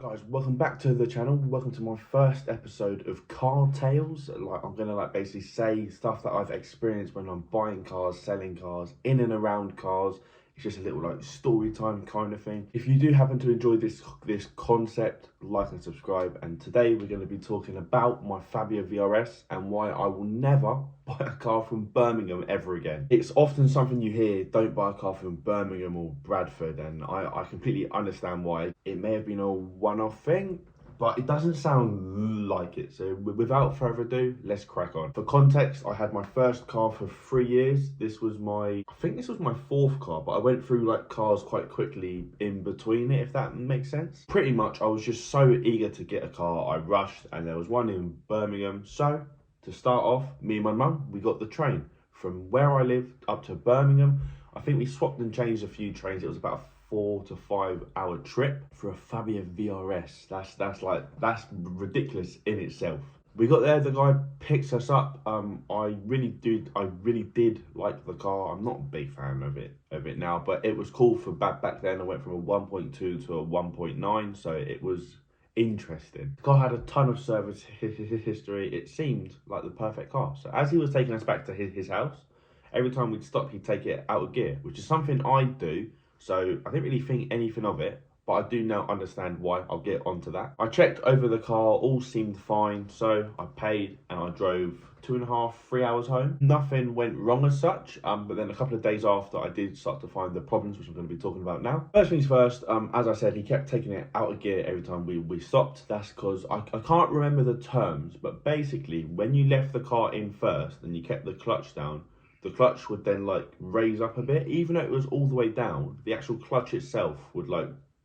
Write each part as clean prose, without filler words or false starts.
Right guys, welcome back to the channel. Welcome to my first episode of Car Tales. I'm gonna basically say stuff that I've experienced when I'm buying cars, selling cars, in and around cars. It's just a little story time kind of thing. If you do happen to enjoy this concept, like and subscribe. And today we're going to be talking about my Fabia VRS and why I will never buy a car from Birmingham ever again. It's often something you hear, don't buy a car from Birmingham or Bradford, and I completely understand why. It may have been a one-off thing, but it doesn't sound like it. So without further ado, let's crack on. For context, I had my first car for 3 years. I think this was my fourth car, but I went through cars quite quickly in between it, if that makes sense. Pretty much, I was just so eager to get a car, I rushed, and there was one in Birmingham. So to start off, me and my mum, we got the train from where I lived up to Birmingham. I think we swapped and changed a few trains. It was about a 4 to 5 hour trip for a Fabia VRS. That's ridiculous in itself. We got there, the guy picks us up. I really did like the car. I'm not a big fan of it now, but it was cool for back then. I went from a 1.2 to a 1.9, so it was interesting. The car had a ton of service history. It seemed like the perfect car. So as he was taking us back to his house, every time we'd stop, he'd take it out of gear, which is something I do. So I didn't really think anything of it, but I do now understand why. I'll get onto that. I checked over the car, all seemed fine. So I paid and I drove 2.5, 3 hours home. Nothing went wrong as such, but then a couple of days after, I did start to find the problems, which I'm going to be talking about now. First things first, as I said, he kept taking it out of gear every time we stopped. That's because I can't remember the terms, but basically when you left the car in first and you kept the clutch down, the clutch would then raise up a bit. Even though it was all the way down, the actual clutch itself would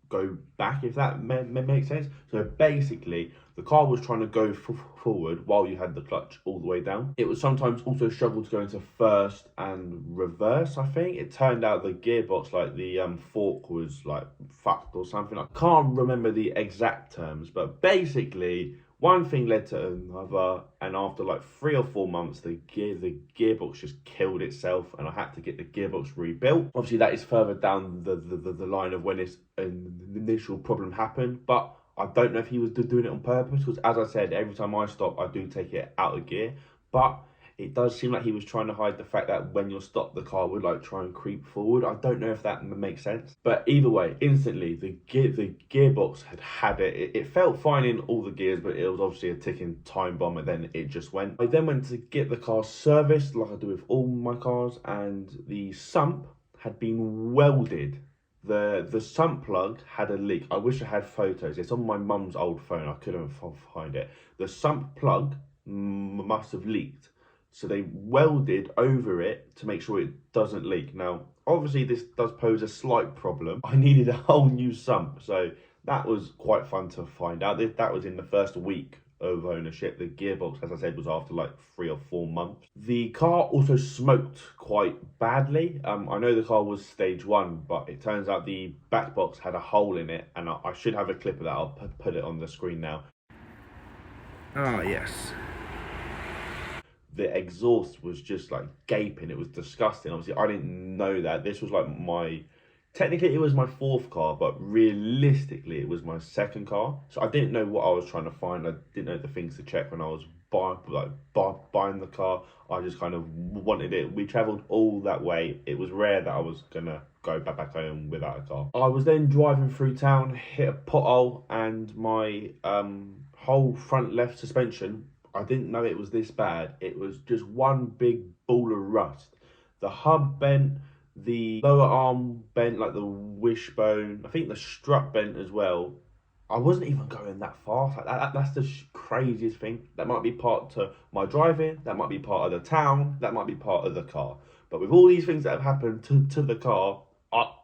go back, if that makes sense. So basically the car was trying to go forward while you had the clutch all the way down. It would sometimes also struggle to go into first and reverse. I think it turned out the gearbox, the fork, was fucked or something. I can't remember the exact terms, but basically one thing led to another, and after 3 or 4 months, the gearbox just killed itself, and I had to get the gearbox rebuilt. Obviously, that is further down the line of when this initial problem happened, but I don't know if he was doing it on purpose, because as I said, every time I stop, I do take it out of gear, but it does seem like he was trying to hide the fact that when you're stopped, the car would try and creep forward. I don't know if that makes sense. But either way, instantly, the gearbox had it. It felt fine in all the gears, but it was obviously a ticking time bomb, and then it just went. I then went to get the car serviced, like I do with all my cars, and the sump had been welded. The sump plug had a leak. I wish I had photos. It's on my mum's old phone. I couldn't find it. The sump plug must have leaked. So they welded over it to make sure it doesn't leak. Now, obviously this does pose a slight problem. I needed a whole new sump. So that was quite fun to find out. That was in the first week of ownership. The gearbox, as I said, was after 3 or 4 months. The car also smoked quite badly. I know the car was stage 1, but it turns out the back box had a hole in it, and I should have a clip of that. I'll put it on the screen now. Ah, yes. The exhaust was just gaping. It was disgusting. Obviously, I didn't know that. This was technically it was my 4th car, but realistically it was my 2nd car. So I didn't know what I was trying to find. I didn't know the things to check when I was buying the car. I just kind of wanted it. We traveled all that way. It was rare that I was gonna go back home without a car. I was then driving through town, hit a pothole, and my whole front left suspension, I didn't know it was this bad. It was just one big ball of rust. The hub bent, the lower arm bent, the wishbone. I think the strut bent as well. I wasn't even going that fast. That's the craziest thing. That might be part to my driving. That might be part of the town. That might be part of the car. But with all these things that have happened to the car,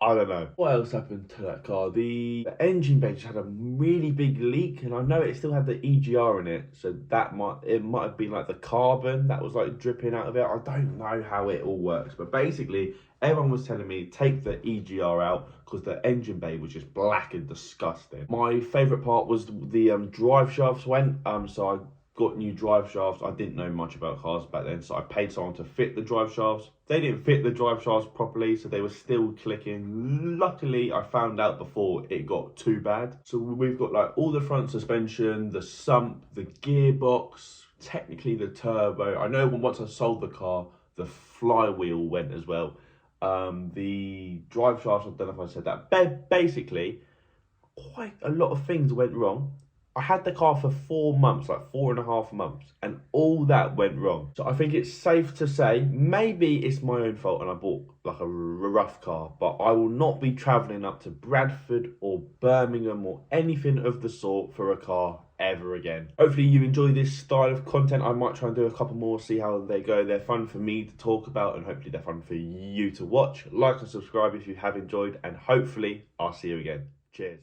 I don't know. What else happened to that car? The engine bay just had a really big leak, and I know it still had the EGR in it, so it might have been the carbon that was dripping out of it. I don't know how it all works, but basically everyone was telling me take the EGR out because the engine bay was just black and disgusting. My favourite part was the drive shafts went, so I got new drive shafts. I didn't know much about cars back then, so I paid someone to fit the drive shafts. They didn't fit the drive shafts properly, so they were still clicking. Luckily, I found out before it got too bad. So we've got like all the front suspension, the sump, the gearbox, technically the turbo. I know once I sold the car, the flywheel went as well. The drive shafts, I don't know if I said that. Basically, quite a lot of things went wrong. I had the car for 4 months, like 4.5 months, and all that went wrong. So I think it's safe to say, maybe it's my own fault and I bought like a rough car, but I will not be travelling up to Bradford or Birmingham or anything of the sort for a car ever again. Hopefully you enjoy this style of content. I might try and do a couple more, see how they go. They're fun for me to talk about, and hopefully they're fun for you to watch. Like and subscribe if you have enjoyed, and hopefully I'll see you again. Cheers.